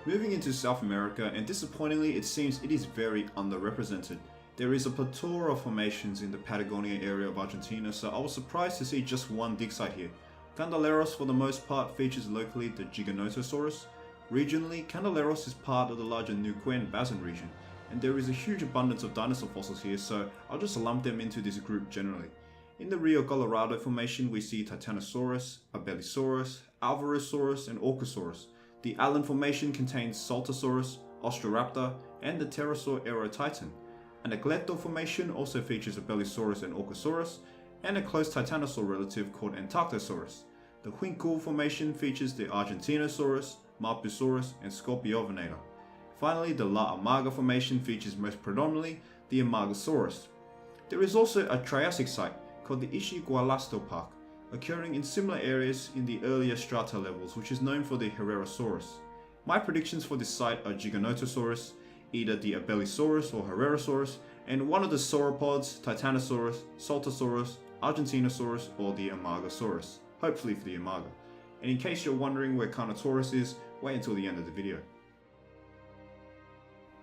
Moving into South America, and disappointingly it seems it is very underrepresented. There is a plethora of formations in the Patagonia area of Argentina, so I was surprised to see just one dig site here. CANDELEROS for the most part features locally the Giganotosaurus. Regionally, CANDELEROS is part of the larger Neuquén Basin region, and there is a huge abundance of dinosaur fossils here, so I'll just lump them into this group generally. In the Rio Colorado formation we see Titanosaurus, Abelisaurus, Alvarezsaurus and Orcosaurus. The Allen formation contains Saltosaurus, Ostroraptor and the pterosaur Aerotitan. Anacleto formation also features Abelisaurus and Orcosaurus, and a close titanosaur relative called Antarctosaurus. The Huincul formation features the Argentinosaurus, Marpusaurus and Scorpiovenator. Finally, the La Amarga formation features most predominantly the Amargasaurus. There is also a Triassic site called the Ishigualasto Park, occurring in similar areas in the earlier strata levels, which is known for the Herrerasaurus. My predictions for this site are Giganotosaurus, either the Abelisaurus or Herrerasaurus, and one of the sauropods, Titanosaurus, Saltosaurus, Argentinosaurus or the Amargasaurus, hopefully for the Amarga. And in case you're wondering where Carnotaurus is, wait until the end of the video.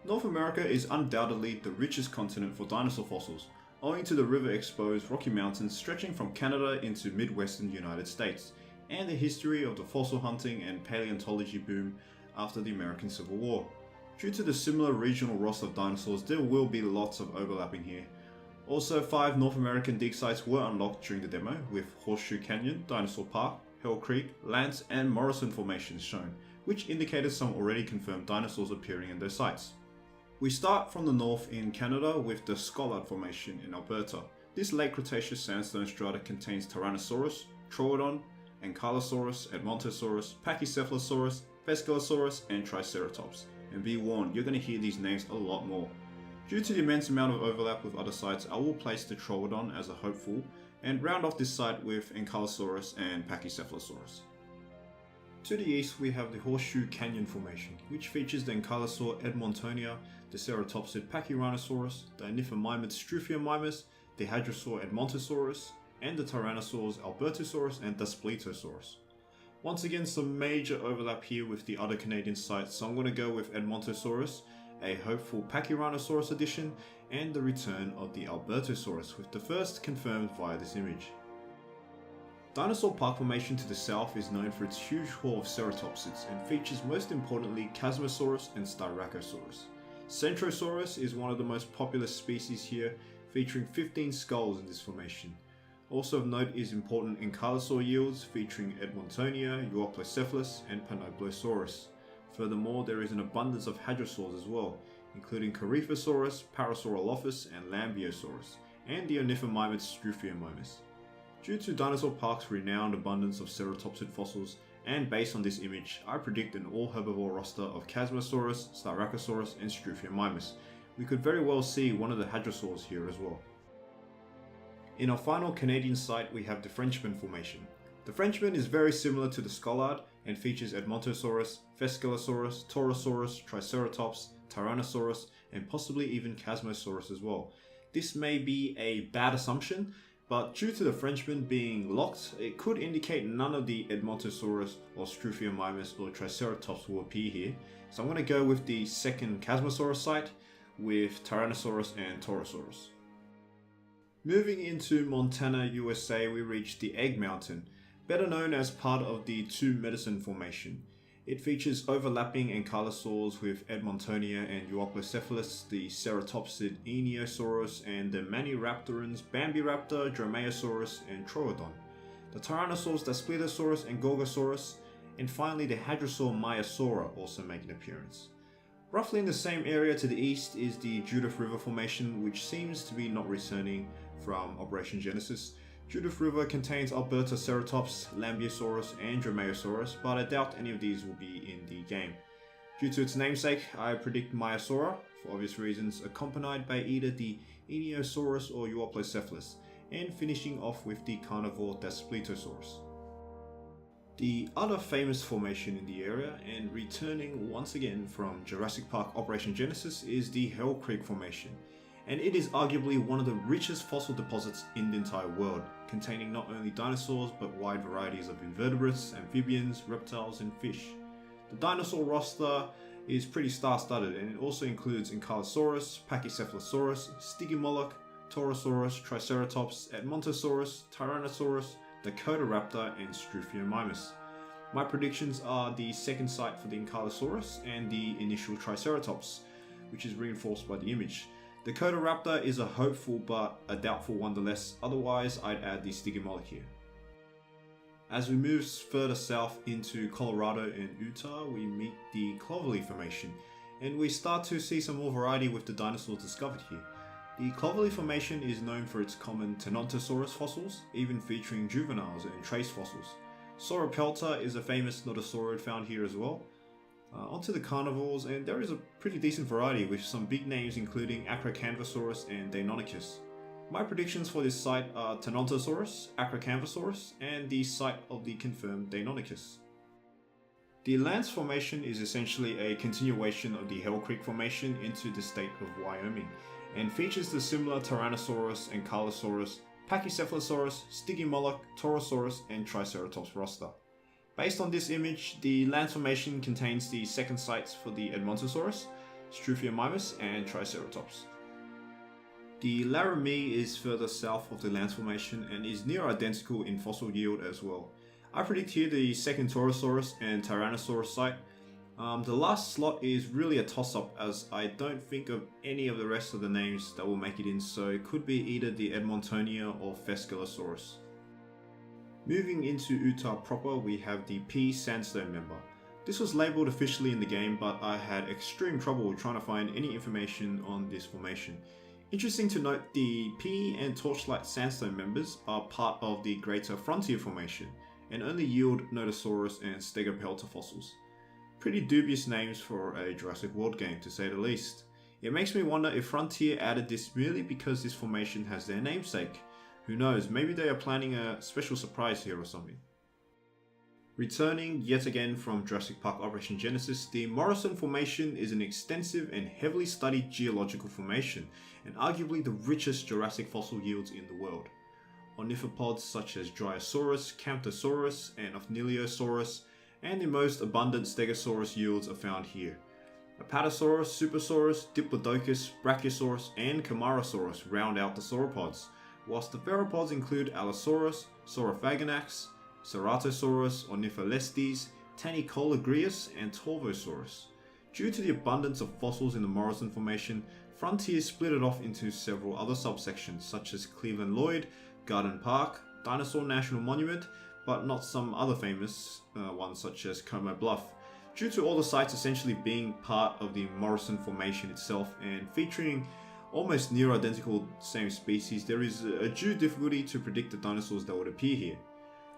North America is undoubtedly the richest continent for dinosaur fossils, owing to the river-exposed Rocky Mountains stretching from Canada into Midwestern United States, and the history of the fossil hunting and paleontology boom after the American Civil War. Due to the similar regional roster of dinosaurs, there will be lots of overlapping here. Also, 5 North American dig sites were unlocked during the demo, with Horseshoe Canyon, Dinosaur Park, Hell Creek, Lance and Morrison formations shown, which indicated some already confirmed dinosaurs appearing in those sites. We start from the north in Canada with the SCOLLARD formation in Alberta. This late Cretaceous sandstone strata contains Tyrannosaurus, Troodon, Ankylosaurus, Edmontosaurus, Pachycephalosaurus, Fescalosaurus and Triceratops. And be warned, you're going to hear these names a lot more. Due to the immense amount of overlap with other sites, I will place the Troodon as a hopeful and round off this site with Ankylosaurus and Pachycephalosaurus. To the east we have the Horseshoe Canyon formation, which features the Ankylosaur Edmontonia, the Ceratopsid Pachyrhinosaurus, the Onyphomimid Struthiomimus, the Hadrosaur Edmontosaurus, and the Tyrannosaurs Albertosaurus and Daspletosaurus. Once again, some major overlap here with the other Canadian sites, so I'm going to go with Edmontosaurus, a hopeful Pachyrhinosaurus addition, and the return of the Albertosaurus, with the first confirmed via this image. Dinosaur Park formation to the south is known for its huge haul of ceratopsids and features most importantly Chasmosaurus and Styracosaurus. Centrosaurus is one of the most popular species here, featuring 15 skulls in this formation. Also of note is important Ankylosaur yields featuring Edmontonia, Euoplocephalus and Panoblosaurus. Furthermore, there is an abundance of hadrosaurs as well, including Coryphosaurus, Parasaurolophus and Lambiosaurus, and the Onyphomimid Struthiomimus. Due to Dinosaur Park's renowned abundance of ceratopsid fossils, and based on this image, I predict an all-herbivore roster of Chasmosaurus, Styracosaurus and Struthiomimus. We could very well see one of the hadrosaurs here as well. In our final Canadian site we have the Frenchman formation. The Frenchman is very similar to the SCOLLARD and features Edmontosaurus, Fescalosaurus, Torosaurus, Triceratops, Tyrannosaurus and possibly even Chasmosaurus as well. This may be a bad assumption, but due to the Frenchman being locked, it could indicate none of the Edmontosaurus or Struthiomimus or Triceratops will appear here. So I'm going to go with the second Chasmosaurus site with Tyrannosaurus and Torosaurus. Moving into Montana, USA, we reach the Egg Mountain, better known as part of the Two Medicine formation. It features overlapping ankylosaurs with Edmontonia and Euoplocephalus, the Ceratopsid Eniosaurus and the Maniraptorans Bambiraptor, Dromaeosaurus and Troodon, the Tyrannosaurs Daspletosaurus and Gorgosaurus, and finally the Hadrosaur Maiasaura also make an appearance. Roughly in the same area to the east is the Judith River formation, which seems to be not returning from Operation Genesis. Judith River contains Albertoceratops, Lambiosaurus and Dromaeosaurus, but I doubt any of these will be in the game. Due to its namesake, I predict Maiasaura, for obvious reasons, accompanied by either the Eniosaurus or Euoplocephalus, and finishing off with the carnivore Daspletosaurus. The other famous formation in the area, and returning once again from Jurassic Park Operation Genesis, is the Hell Creek formation, and it is arguably one of the richest fossil deposits in the entire world, containing not only dinosaurs but wide varieties of invertebrates, amphibians, reptiles and fish. The dinosaur roster is pretty star-studded, and it also includes Ankylosaurus, Pachycephalosaurus, Stygimoloch, Torosaurus, Triceratops, Edmontosaurus, Tyrannosaurus, Dakotaraptor, and Struthiomimus. My predictions are the second site for the Ankylosaurus and the initial Triceratops, which is reinforced by the image. The Dakotaraptor is a hopeful but a doubtful one nonetheless, otherwise I'd add the Stygimoloch here. As we move further south into Colorado and Utah, we meet the Cloverly Formation, and we start to see some more variety with the dinosaurs discovered here. The Cloverly Formation is known for its common Tenontosaurus fossils, even featuring juveniles and trace fossils. Sauropelta is a famous nodosaurid found here as well. Onto the carnivores, and there is a pretty decent variety with some big names including Acrocanthosaurus and Deinonychus. My predictions for this site are Tenontosaurus, Acrocanthosaurus, and the site of the confirmed Deinonychus. The Lance Formation is essentially a continuation of the Hell Creek Formation into the state of Wyoming, and features the similar Tyrannosaurus, Ankylosaurus, Pachycephalosaurus, Stygimoloch, Torosaurus, and Triceratops roster. Based on this image, the Lance Formation contains the second sites for the Edmontosaurus, Struthiomimus, and Triceratops. The LARAMIE is further south of the Lance Formation and is near identical in fossil yield as well. I predict here the second Torosaurus and Tyrannosaurus site. The last slot is really a toss-up, as I don't think of any of the rest of the names that will make it in, so it could be either the Edmontonia or Fescelosaurus. Moving into Utah proper, we have the PEAY sandstone member. This was labelled officially in the game, but I had extreme trouble trying to find any information on this formation. Interesting to note, the PEAY and Torchlight sandstone members are part of the Greater Frontier Formation, and only yield Nodosaurus and Stegopelta fossils. Pretty dubious names for a Jurassic World game, to say the least. It makes me wonder if Frontier added this merely because this formation has their namesake. Who knows, maybe they are planning a special surprise here or something. Returning yet again from Jurassic Park Operation Genesis, the Morrison Formation is an extensive and heavily studied geological formation, and arguably the richest Jurassic fossil yields in the world. Ornithopods such as Dryosaurus, Camptosaurus, and Ophniliosaurus, and the most abundant Stegosaurus yields are found here. Apatosaurus, Supersaurus, Diplodocus, Brachiosaurus, and Camarasaurus round out the sauropods, whilst the theropods include Allosaurus, Saurophaganax, Ceratosaurus, Ornitholestes, Tanicolagrius, and Torvosaurus. Due to the abundance of fossils in the Morrison Formation, Frontier split it off into several other subsections such as Cleveland-LLOYD, Garden Park, Dinosaur National Monument, but not some other famous ones such as Como Bluff. Due to all the sites essentially being part of the Morrison Formation itself and featuring almost near identical same species, there is a due difficulty to predict the dinosaurs that would appear here.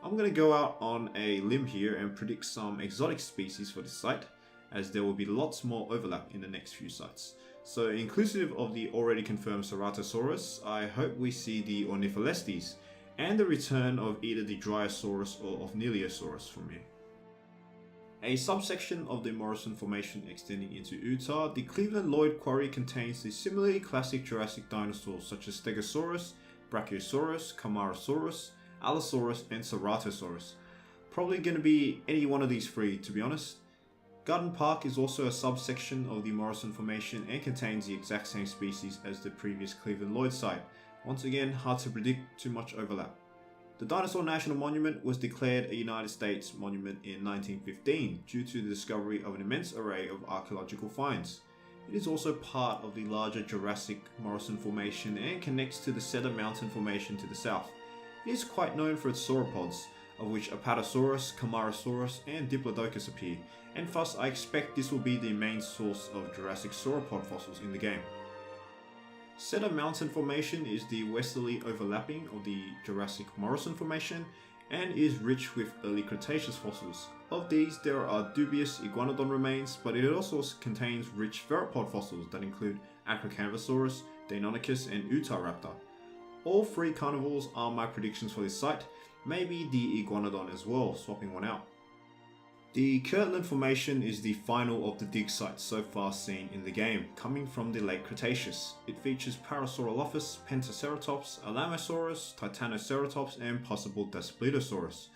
I'm going to go out on a limb here and predict some exotic species for this site, as there will be lots more overlap in the next few sites. So inclusive of the already confirmed Ceratosaurus, I hope we see the Ornitholestes, and the return of either the Dryosaurus or Ophniliosaurus from here. A subsection of the Morrison Formation extending into Utah, the Cleveland-LLOYD quarry contains the similarly classic Jurassic dinosaurs such as Stegosaurus, Brachiosaurus, Camarasaurus, Allosaurus, and Ceratosaurus. Probably going to be any one of these three, to be honest. Garden Park is also a subsection of the Morrison Formation and contains the exact same species as the previous Cleveland-LLOYD site. Once again, hard to predict too much overlap. The Dinosaur National Monument was declared a United States monument in 1915 due to the discovery of an immense array of archaeological finds. It is also part of the larger Jurassic Morrison Formation and connects to the Cedar Mountain Formation to the south. It is quite known for its sauropods, of which Apatosaurus, Camarasaurus, and Diplodocus appear, and thus I expect this will be the main source of Jurassic sauropod fossils in the game. Cedar Mountain Formation is the westerly overlapping of the Jurassic Morrison Formation and is rich with early Cretaceous fossils. Of these, there are dubious iguanodon remains, but it also contains rich theropod fossils that include Acrocanthosaurus, Deinonychus, and Utahraptor. All three carnivores are my predictions for this site, maybe the iguanodon as well, swapping one out. The Kirtland Formation is the final of the dig sites so far seen in the game, coming from the late Cretaceous. It features Parasaurolophus, Pentaceratops, Alamosaurus, Titanoceratops, and possible Daspletosaurus.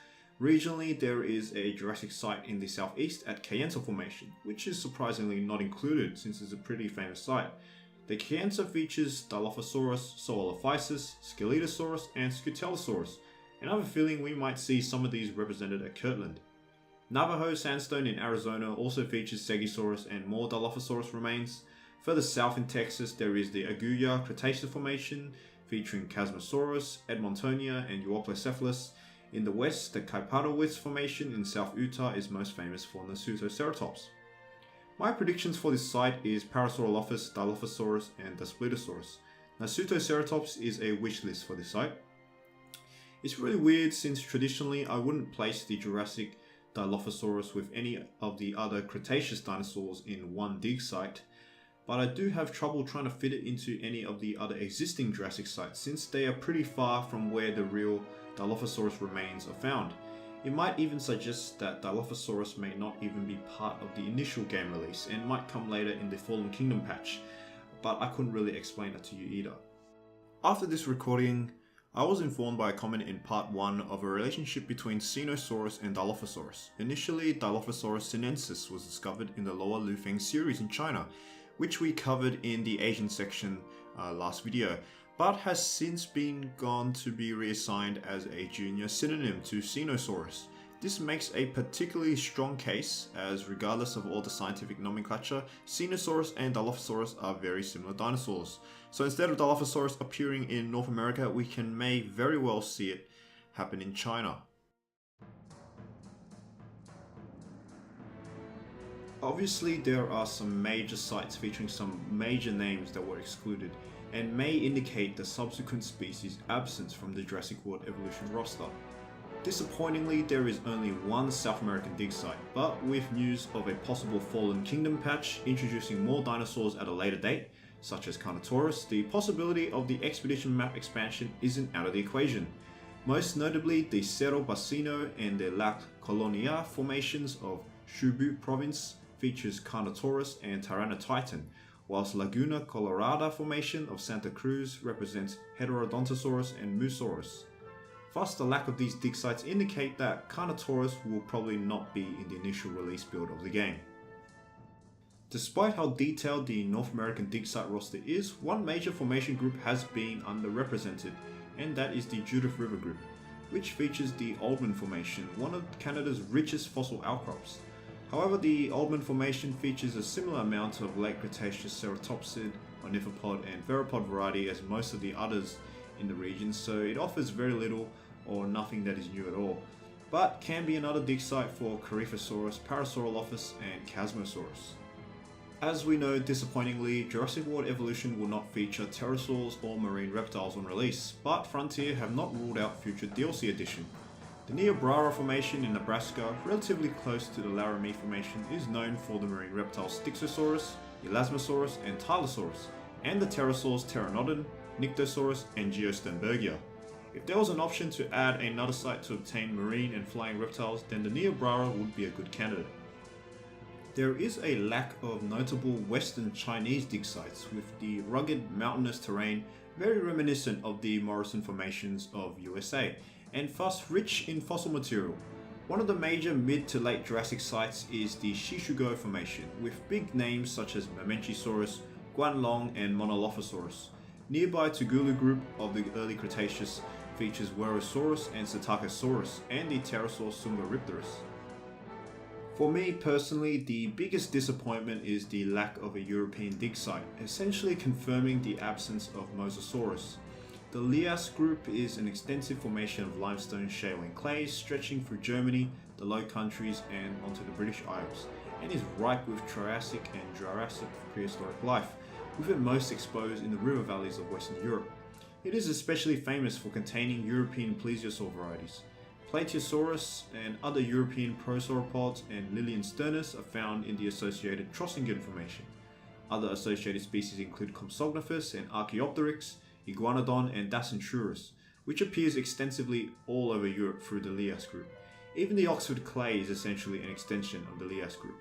Regionally, there is a Jurassic site in the southeast at Kayenta Formation, which is surprisingly not included since it's a pretty famous site. The Kayenta features Dilophosaurus, Zoolophysis, Scelidosaurus, and Scutellosaurus, and I have a feeling we might see some of these represented at Kirtland. Navajo Sandstone in Arizona also features Stegosaurus and more Dilophosaurus remains. Further south in Texas, there is the Agulla Cretaceous Formation, featuring Chasmosaurus, Edmontonia, and Euoplocephalus. In the west, the Kaiparowitz Formation in South Utah is most famous for Nasutoceratops. My predictions for this site is Parasaurolophus, Dilophosaurus, and Daspletosaurus. Nasutoceratops is a wish list for this site. It's really weird since traditionally I wouldn't place the Jurassic Dilophosaurus with any of the other Cretaceous dinosaurs in one dig site, but I do have trouble trying to fit it into any of the other existing Jurassic sites since they are pretty far from where the real Dilophosaurus remains are found. It might even suggest that Dilophosaurus may not even be part of the initial game release and might come later in the Fallen Kingdom patch, but I couldn't really explain that to you either. After this recording, I was informed by a comment in part 1 of a relationship between Cenosaurus and Dilophosaurus. Initially, Dilophosaurus sinensis was discovered in the Lower Lufeng series in China, which we covered in the Asian section last video, but has since been gone to be reassigned as a junior synonym to Cenosaurus. This makes a particularly strong case, as regardless of all the scientific nomenclature, Cenosaurus and Dilophosaurus are very similar dinosaurs. So instead of Dilophosaurus appearing in North America, we may very well see it happen in China. Obviously, there are some major sites featuring some major names that were excluded, and may indicate the subsequent species' absence from the Jurassic World Evolution roster. Disappointingly, there is only one South American dig site, but with news of a possible Fallen Kingdom patch introducing more dinosaurs at a later date, such as Carnotaurus, the possibility of the expedition map expansion isn't out of the equation. Most notably, the Cerro Bacino and the Lac Colonia formations of CHUBUT province features Carnotaurus and Tyranotitan, whilst Laguna Colorada formation of Santa Cruz represents Heterodontosaurus and Moosaurus. Thus, the lack of these dig sites indicate that Carnotaurus will probably not be in the initial release build of the game. Despite how detailed the North American dig site roster is, one major formation group has been underrepresented, and that is the Judith River group, which features the Oldman Formation, one of Canada's richest fossil outcrops. However, the Oldman Formation features a similar amount of late Cretaceous ceratopsid, ornithopod and theropod variety as most of the others in the region, so it offers very little or nothing that is new at all, but can be another dig site for Coryphosaurus, Parasaurolophus and Chasmosaurus. As we know, disappointingly, Jurassic World Evolution will not feature pterosaurs or marine reptiles on release, but Frontier have not ruled out future DLC edition. The Niobrara Formation in Nebraska, relatively close to the Laramie Formation, is known for the marine reptiles Styxosaurus, Elasmosaurus and Tylosaurus, and the pterosaurs Pteranodon, Nyctosaurus and Geosternbergia. If there was an option to add another site to obtain marine and flying reptiles, then the Niobrara would be a good candidate. There is a lack of notable Western Chinese dig sites, with the rugged mountainous terrain very reminiscent of the Morrison formations of USA, and thus rich in fossil material. One of the major mid to late Jurassic sites is the Shishugo Formation, with big names such as Mamenchisaurus, Guanlong and Monolophosaurus. Nearby Tugulu group of the early Cretaceous features Werosaurus and Psittacosaurus, and the pterosaur Sumboripterus. For me personally, the biggest disappointment is the lack of a European dig site, essentially confirming the absence of Mosasaurus. The Lias group is an extensive formation of limestone, shale and clays stretching through Germany, the Low Countries and onto the British Isles, and is ripe with Triassic and Jurassic prehistoric life, with it most exposed in the river valleys of Western Europe. It is especially famous for containing European plesiosaur varieties. Plateosaurus and other European prosauropods and Liliensternus are found in the associated Trossingen Formation. Other associated species include Compsognathus and Archaeopteryx, Iguanodon and Dacenturus, which appears extensively all over Europe through the Lias group. Even the Oxford clay is essentially an extension of the Lias group.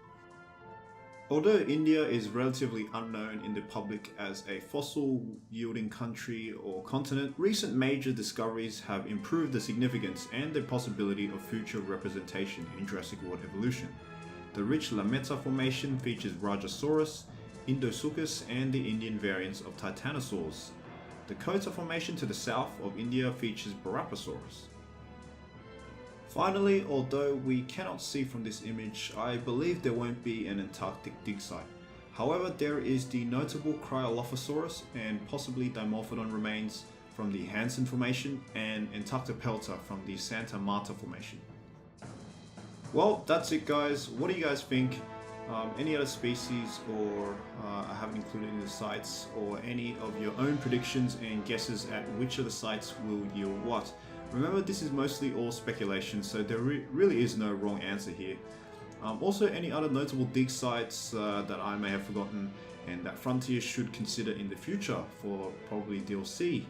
Although India is relatively unknown in the public as a fossil-yielding country or continent, recent major discoveries have improved the significance and the possibility of future representation in Jurassic World evolution. The rich Lametta Formation features Rajasaurus, Indosuchus, and the Indian variants of Titanosaurs. The Kota Formation to the south of India features Barapasaurus. Finally, although we cannot see from this image, I believe there won't be an Antarctic dig site. However, there is the notable Cryolophosaurus and possibly Dimorphodon remains from the Hansen Formation and Antarctopelta from the Santa Marta Formation. Well, that's it guys. What do you guys think? Any other species or I haven't included in the sites, or any of your own predictions and guesses at which of the sites will yield what? Remember, this is mostly all speculation, so there really is no wrong answer here. Also, any other notable dig sites that I may have forgotten and that Frontier should consider in the future for probably DLC.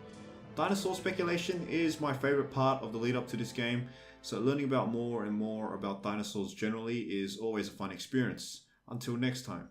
Dinosaur speculation is my favorite part of the lead up to this game, so learning about more and more about dinosaurs generally is always a fun experience. Until next time.